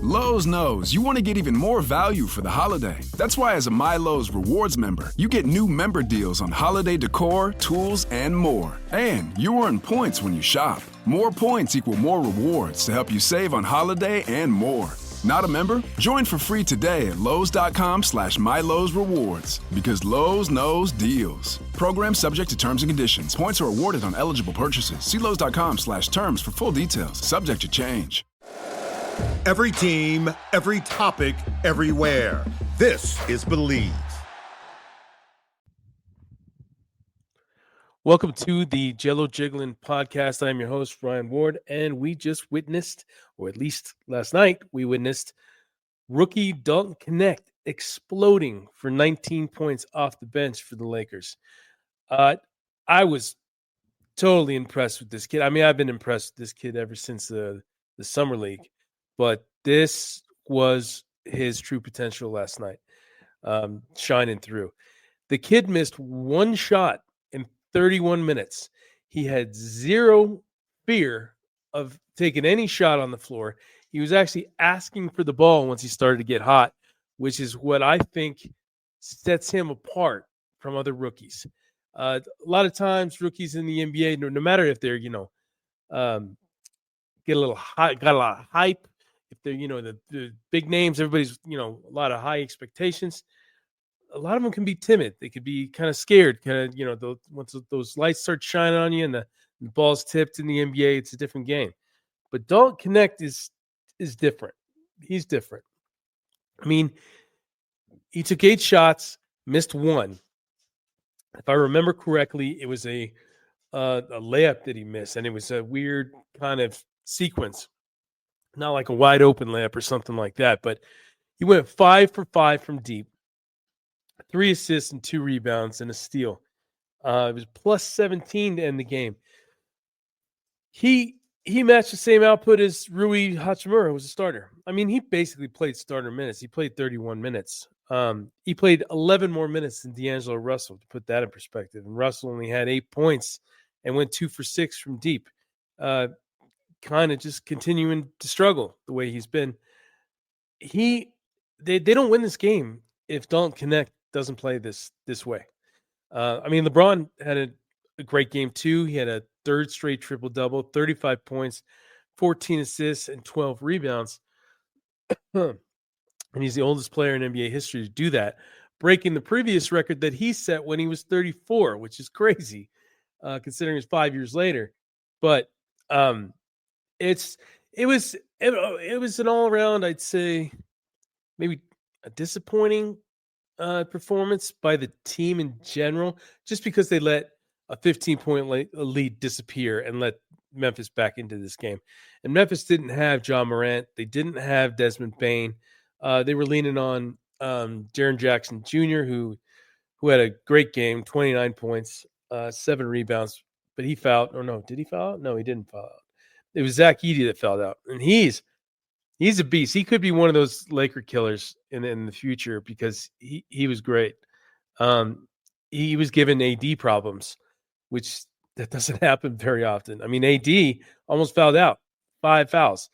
Lowe's knows you want to get even more value for the holiday. That's why as a My Lowe's Rewards member, you get new member deals on holiday decor, tools, and more. And you earn points when you shop. More points equal more rewards to help you save on holiday and more. Not a member? Join for free today at Lowe's.com/MyLowe'sRewards because Lowe's knows deals. Program subject to terms and conditions. Points are awarded on eligible purchases. See Lowe's.com/terms for full details. Subject to change. Every team, every topic, everywhere. This is Believe. Welcome to the Jello Jiggling podcast. I'm your host, Ryan Ward, and we just witnessed, or at least last night, we witnessed rookie Dalton Knecht exploding for 19 points off the bench for the Lakers. I was totally impressed with this kid. I mean, I've been impressed with this kid ever since the Summer League, but this was his true potential last night, shining through. The kid missed one shot in 31 minutes. He had zero fear of taking any shot on the floor. He was actually asking for the ball once he started to get hot, which is what I think sets him apart from other rookies. A lot of times rookies in the NBA, no matter if they're, get a little high, got a lot of hype, if they're, the big names, everybody's, a lot of high expectations. A lot of them can be timid. They could be kind of scared, once those lights start shining on you and the ball's tipped in the NBA, it's a different game. But Dalton Knecht is different. He's different. I mean, he took 8 shots, missed one. If I remember correctly, it was a layup that he missed, and it was a weird kind of sequence. Not like a wide open layup or something like that, but he went 5 for 5 from deep. 3 assists and 2 rebounds and a steal. It was plus 17 to end the game. He matched the same output as Rui Hachimura, who was a starter. I mean, he basically played starter minutes. He played 31 minutes. He played 11 more minutes than D'Angelo Russell, to put that in perspective. And Russell only had 8 points and went 2 for 6 from deep. Kind of just continuing to struggle the way he's been. They don't win this game if Dalton Knecht doesn't play this way. I mean, LeBron had a great game too. He had a third straight triple-double, 35 points, 14 assists, and 12 rebounds. And he's the oldest player in NBA history to do that, breaking the previous record that he set when he was 34, which is crazy, considering it's 5 years later. But it was an all-around, I'd say, maybe a disappointing performance by the team in general, just because they let a 15-point lead disappear and let Memphis back into this game. And Memphis didn't have John Morant. They didn't have Desmond Bane. They were leaning on Jaren Jackson Jr., who had a great game, 29 points, 7 rebounds, but he fouled. Or no, did he foul out? No, he didn't foul out. It was Zach Edey that fouled out. And he's a beast. He could be one of those Laker killers in the future because he was great. He was given AD problems, which that doesn't happen very often. I mean, AD almost fouled out, 5 fouls.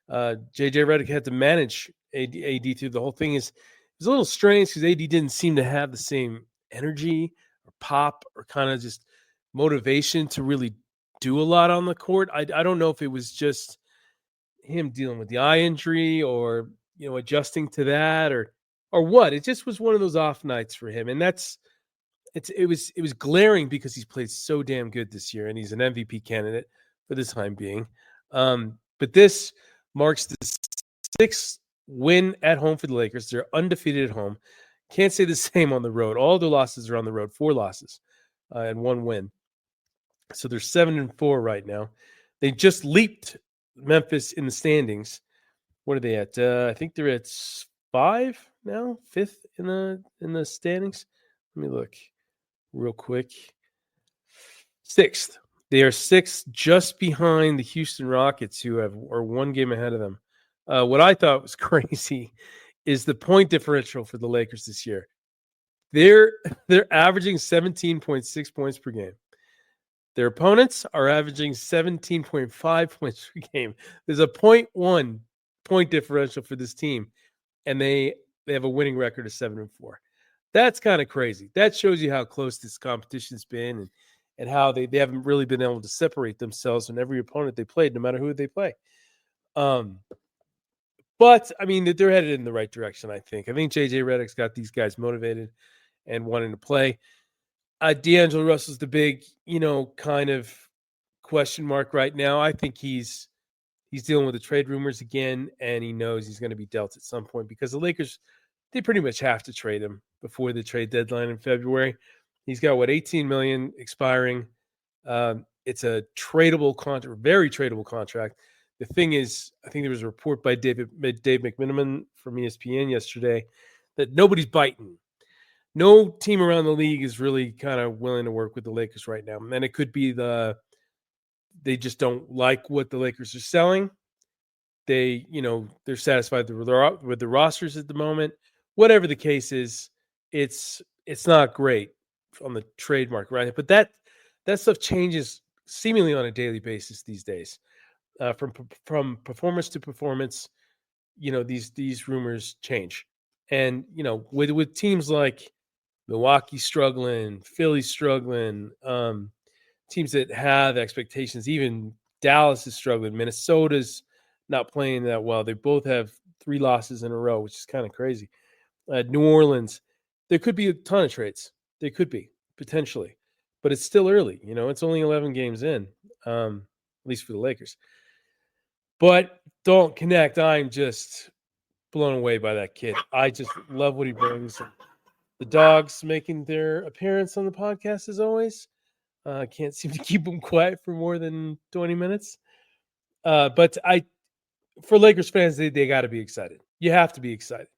JJ Redick had to manage AD through the whole thing. It was a little strange because AD didn't seem to have the same energy or pop or kind of just motivation to really do a lot on the court. I don't know if it was just him dealing with the eye injury or adjusting to that or what. It just was one of those off nights for him, and it was glaring because he's played so damn good this year and he's an MVP candidate for the time being. But this marks the 6th win at home for the Lakers. They're undefeated at home. Can't say the same on the road. All their losses are on the road, 4 losses and 1 win. So they're 7-4 right now. They just leaped Memphis in the standings. What are they at? I think they're at 5 now, 5th in the standings. Let me look real quick. 6th. They are 6th, just behind the Houston Rockets, who are 1 game ahead of them. What I thought was crazy is the point differential for the Lakers this year. They're averaging 17.6 points per game. Their opponents are averaging 17.5 points per game. There's a 0.1 point differential for this team, and they have a winning record of 7-4. That's kind of crazy. That shows you how close this competition's been, and how they haven't really been able to separate themselves from every opponent they played, no matter who they play. But I mean, they're headed in the right direction. I think JJ Redick's got these guys motivated and wanting to play. D'Angelo Russell's the big, kind of question mark right now. I think he's dealing with the trade rumors again, and he knows he's going to be dealt at some point, because the Lakers, they pretty much have to trade him before the trade deadline in February. He's got $18 million expiring. It's a tradable contract, very tradable contract. The thing is, I think there was a report by Dave McMenamin from ESPN yesterday that nobody's biting. No team around the league is really kind of willing to work with the Lakers right now. And it could be they just don't like what the Lakers are selling. They're satisfied with the rosters at the moment. Whatever the case is, it's not great on the trade market, right? But that stuff changes seemingly on a daily basis these days. From performance to performance, these rumors change. And, with teams like Milwaukee struggling, Philly struggling, teams that have expectations, even Dallas is struggling, Minnesota's not playing that well. They both have 3 losses in a row, which is kind of crazy. New Orleans, there could be a ton of trades. They could be, potentially. But it's still early. It's only 11 games in, at least for the Lakers. But Dalton Knecht, I'm just blown away by that kid. I just love what he brings. The dogs making their appearance on the podcast as always. Can't seem to keep them quiet for more than 20 minutes. But for Lakers fans, they got to be excited. You have to be excited.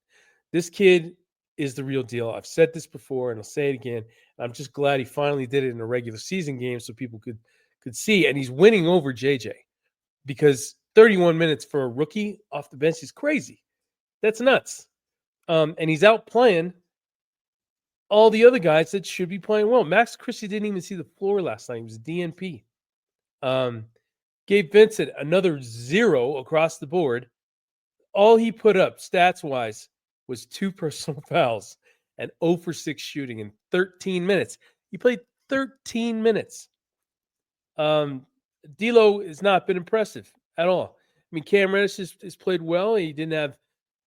This kid is the real deal. I've said this before, and I'll say it again. I'm just glad he finally did it in a regular season game so people could see. And he's winning over JJ, because 31 minutes for a rookie off the bench is crazy. That's nuts. And he's out playing all the other guys that should be playing well. Max Christie didn't even see the floor last night. He was DNP. Gabe Vincent, another 0 across the board. All he put up, stats-wise, was 2 personal fouls and 0 for 6 shooting in 13 minutes. He played 13 minutes. D'Lo has not been impressive at all. I mean, Cam Reddish has played well. He didn't have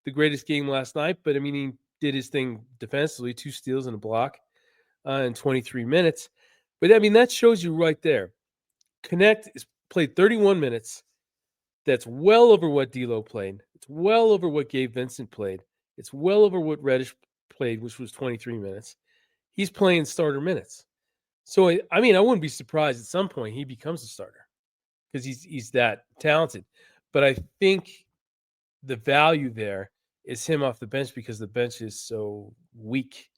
the greatest game last night, but, I mean, he did his thing defensively, 2 steals and a block in 23 minutes. But, I mean, that shows you right there. Knecht has played 31 minutes. That's well over what D'Lo played. It's well over what Gabe Vincent played. It's well over what Reddish played, which was 23 minutes. He's playing starter minutes. So, I mean, I wouldn't be surprised at some point he becomes a starter, because he's that talented. But I think the value there is him off the bench, because the bench is so weak.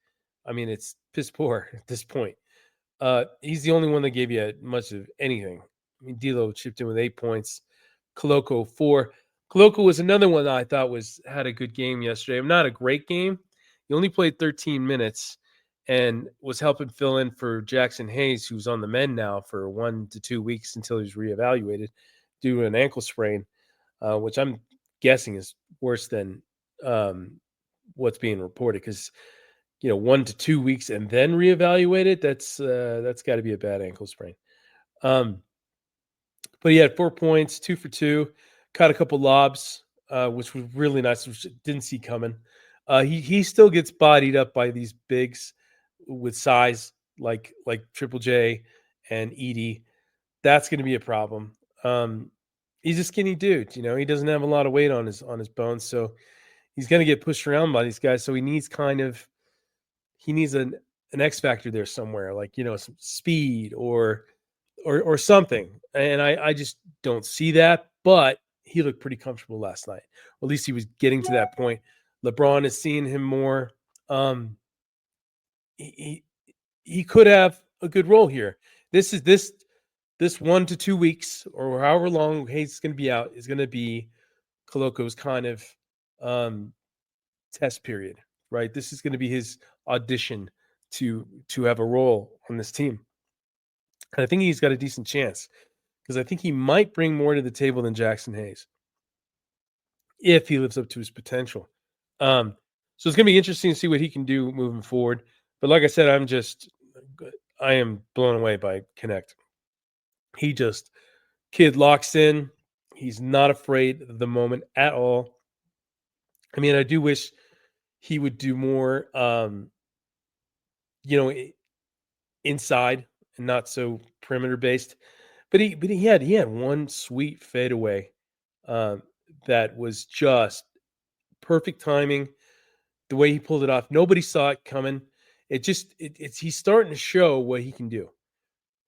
I mean, it's piss poor at this point. He's the only one that gave you much of anything. I mean, D'Lo chipped in with 8 points. Koloko 4. Koloko was another one that I thought had a good game yesterday. Not a great game. He only played 13 minutes and was helping fill in for Jackson Hayes, who's on the mend now for 1 to 2 weeks until he's reevaluated due to an ankle sprain, which I'm guessing is worse than what's being reported, because 1 to 2 weeks and then reevaluated, that's got to be a bad ankle sprain. But he had 4 points, 2 for 2, caught a couple lobs, which was really nice, which didn't see coming. He still gets bodied up by these bigs with size like Triple J and Edie. That's going to be a problem. He's a skinny dude, he doesn't have a lot of weight on his bones, so he's going to get pushed around by these guys. So he needs an X factor there somewhere, like some speed or something. And I just don't see that. But he looked pretty comfortable last night. Or at least he was getting to that point. LeBron is seeing him more. He could have a good role here. This 1 to 2 weeks, or however long Hayes is going to be out, is going to be Koloko's kind of test period, right? This is going to be his audition to have a role on this team. And I think he's got a decent chance, because I think he might bring more to the table than Jackson Hayes. if he lives up to his potential. So it's going to be interesting to see what he can do moving forward. But like I said, I am blown away by Knecht. Kid locks in. He's not afraid of the moment at all. I mean, I do wish he would do more, inside and not so perimeter based. But he had one sweet fadeaway that was just perfect timing. The way he pulled it off, nobody saw it coming. He's starting to show what he can do,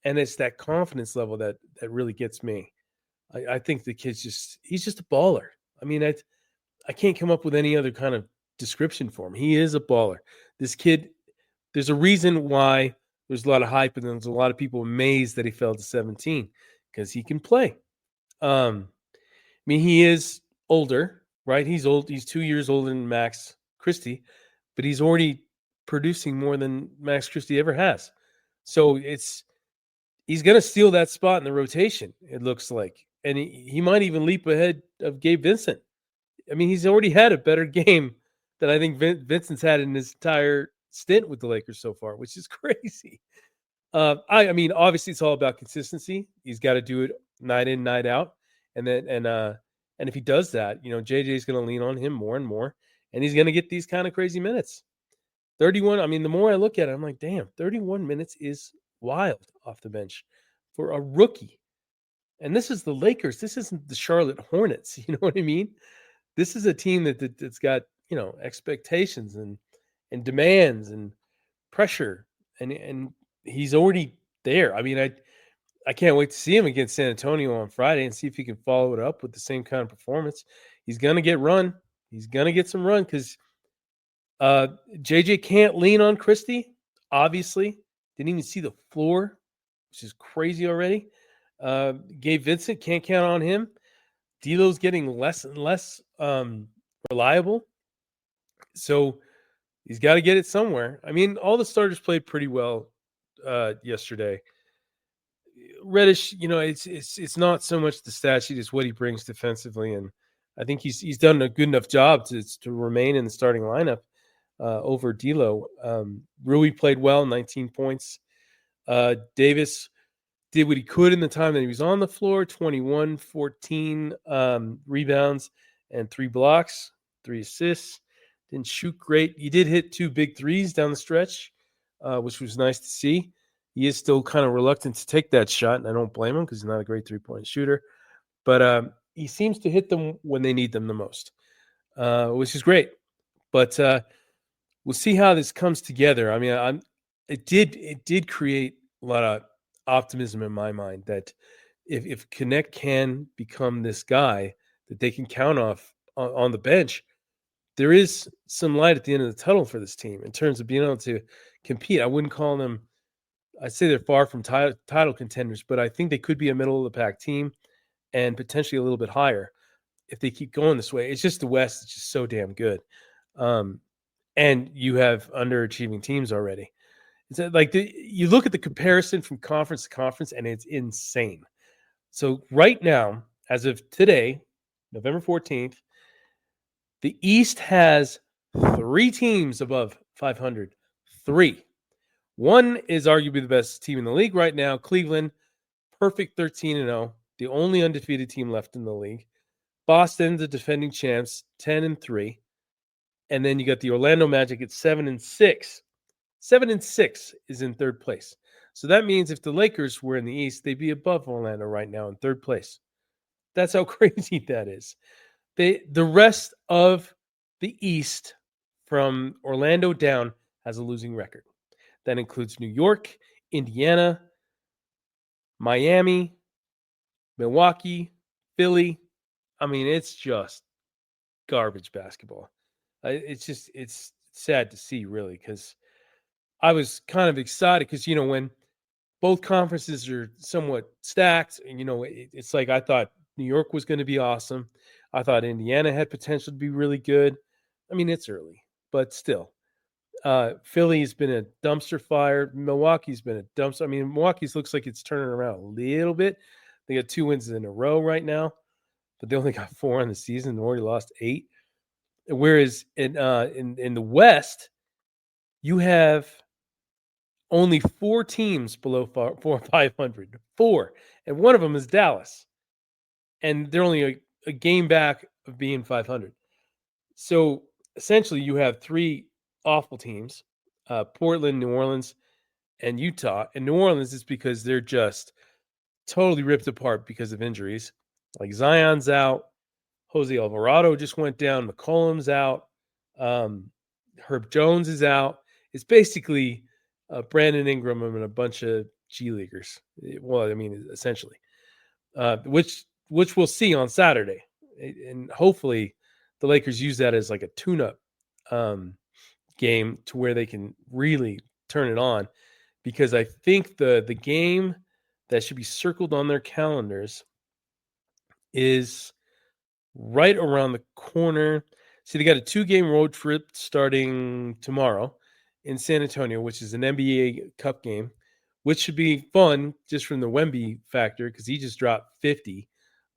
and it's that confidence level that really gets me. I think the kid's he's just a baller. I mean, I can't come up with any other kind of description for him. He is a baller. This kid, there's a reason why there's a lot of hype and there's a lot of people amazed that he fell to 17 because he can play. I mean, he is older, right? He's old. He's 2 years older than Max Christie, but he's already producing more than Max Christie ever has. So he's going to steal that spot in the rotation, it looks like. And he might even leap ahead of Gabe Vincent. I mean, he's already had a better game than I think Vincent's had in his entire stint with the Lakers so far, which is crazy. I mean, obviously it's all about consistency. He's got to do it night in, night out. And if he does that, JJ's going to lean on him more and more, and he's going to get these kind of crazy minutes. 31. I mean, the more I look at it, I'm like, damn, 31 minutes is wild off the bench for a rookie. And this is the Lakers. This isn't the Charlotte Hornets. You know what I mean? This is a team that's got, expectations and demands and pressure, and he's already there. I mean, I can't wait to see him against San Antonio on Friday and see if he can follow it up with the same kind of performance. He's going to get run. He's going to get some run because JJ can't lean on Christie, obviously. Didn't even see the floor, which is crazy already. Gabe Vincent, can't count on him. D'Lo's getting less and less reliable. So he's got to get it somewhere. I mean, all the starters played pretty well yesterday. Reddish, it's not so much the stat sheet as what he brings defensively, and I think he's done a good enough job to remain in the starting lineup over D'Lo. Rui played well, 19 points. Davis did what he could in the time that he was on the floor, 21, 14 rebounds and 3 blocks, 3 assists. Didn't shoot great. He did hit 2 big threes down the stretch, which was nice to see. He is still kind of reluctant to take that shot, and I don't blame him because he's not a great three-point shooter. But he seems to hit them when they need them the most, which is great. But we'll see how this comes together. I mean, it did create a lot of optimism in my mind that if Knecht can become this guy that they can count on the bench, there is some light at the end of the tunnel for this team in terms of being able to compete. I wouldn't call them, I'd say they're far from title contenders, but I think they could be a middle of the pack team and potentially a little bit higher if they keep going this way. It's just the West is just so damn good. And you have underachieving teams already. It's like you look at the comparison from conference to conference, and it's insane. So right now, as of today, November 14th, the East has 3 teams above 500. 3. One is arguably the best team in the league right now, Cleveland, perfect 13-0, the only undefeated team left in the league. Boston, the defending champs, 10-3. And then you got the Orlando Magic at 7-6. 7-6 is in third place. So that means if the Lakers were in the East, they'd be above Orlando right now in third place. That's how crazy that is. The rest of the East from Orlando down has a losing record. That includes New York, Indiana, Miami, Milwaukee, Philly. I mean, it's just garbage basketball. It's sad to see, really, because I was kind of excited because, when both conferences are somewhat stacked, and, it's like I thought New York was going to be awesome. I thought Indiana had potential to be really good. I mean, it's early, but still. Philly's been a dumpster fire. Milwaukee's been a dumpster. I mean, Milwaukee's looks like it's turning around a little bit. They got 2 wins in a row right now. but they only got 4 on the season. They already lost 8. Whereas in the West, you have only 4 teams below 500. 4, and one of them is Dallas, and they're only a game back of being 500. So essentially, you have 3 awful teams: Portland, New Orleans, and Utah. And New Orleans is because they're just totally ripped apart because of injuries. Like Zion's out, Jose Alvarado just went down, McCollum's out, Herb Jones is out. It's basically Brandon Ingram and a bunch of G Leaguers. Well, I mean, essentially, which we'll see on Saturday, and hopefully the Lakers use that as like a tune-up game to where they can really turn it on, because I think the game that should be circled on their calendars is right around the corner. See, they got a 2-game road trip starting tomorrow in San Antonio, which is an NBA Cup game, which should be fun just from the Wemby factor, because he just dropped 50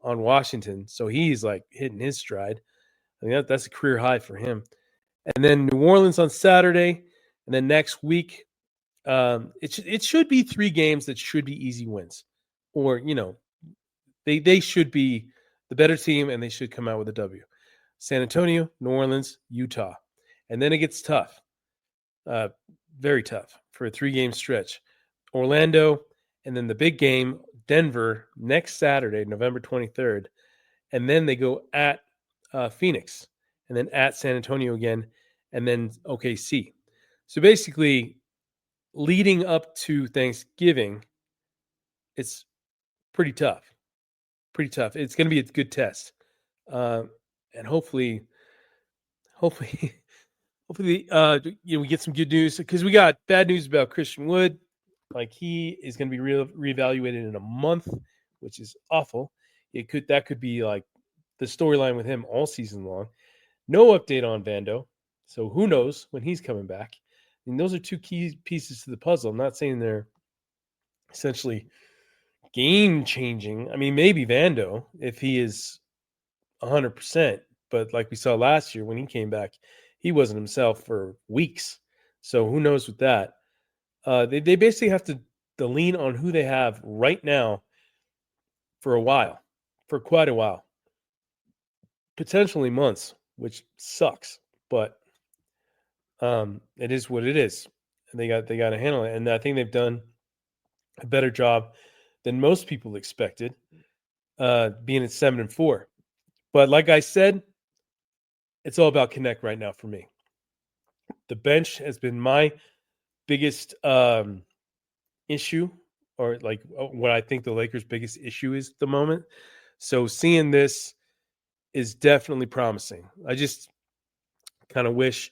on Washington. So he's like hitting his stride. I mean, that's a career high for him. And then New Orleans on Saturday. And then next week, it should be 3 games that should be easy wins. Or, they should be the better team, and they should come out with a W. San Antonio, New Orleans, Utah. And then it gets tough. Very tough for a 3-game stretch. Orlando, and then the big game, Denver, next Saturday, November 23rd. And then they go at Phoenix, and then at San Antonio again, and then OKC. So basically, leading up to Thanksgiving, it's pretty tough. Pretty tough. It's going to be a good test. And hopefully, we get some good news, because we got bad news about Christian Wood. Like, he is going to be reevaluated in a month, which is awful. That could be like the storyline with him all season long. No update on Vando, so who knows when he's coming back. I mean, those are 2 key pieces to the puzzle. I'm not saying they're essentially game changing. I mean, maybe Vando, if he is 100%, but like we saw last year when he came back, he wasn't himself for weeks. So who knows with that? They basically have to lean on who they have right now for quite a while, potentially months, which sucks, but it is what it is. And they got to handle it. And I think they've done a better job than most people expected, being at 7-4. But like I said, it's all about Knecht right now for me. The bench has been my biggest issue, or like what I think the Lakers' biggest issue is at the moment. So seeing this is definitely promising. I just kind of wish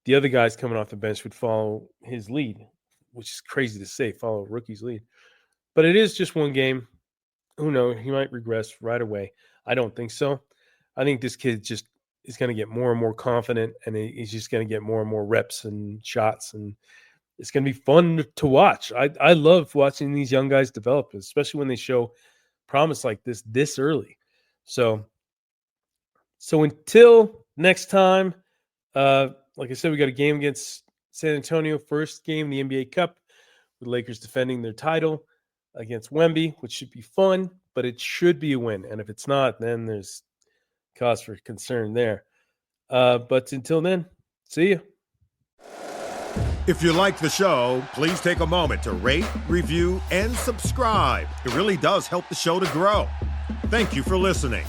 the other guys coming off the bench would follow his lead, which is crazy to say, follow a rookie's lead. But it is just 1 game. Who knows? He might regress right away. I don't think so. I think this kid just is going to get more and more confident, and he's just going to get more and more reps and shots, and it's going to be fun to watch. I love watching these young guys develop, especially when they show promise like this early. So until next time, like I said, we got a game against San Antonio, first game in the NBA Cup, with Lakers defending their title against Wemby, which should be fun, but it should be a win. And if it's not, then there's cause for concern there. But until then, see you. If you like the show, please take a moment to rate, review, and subscribe. It really does help the show to grow. Thank you for listening.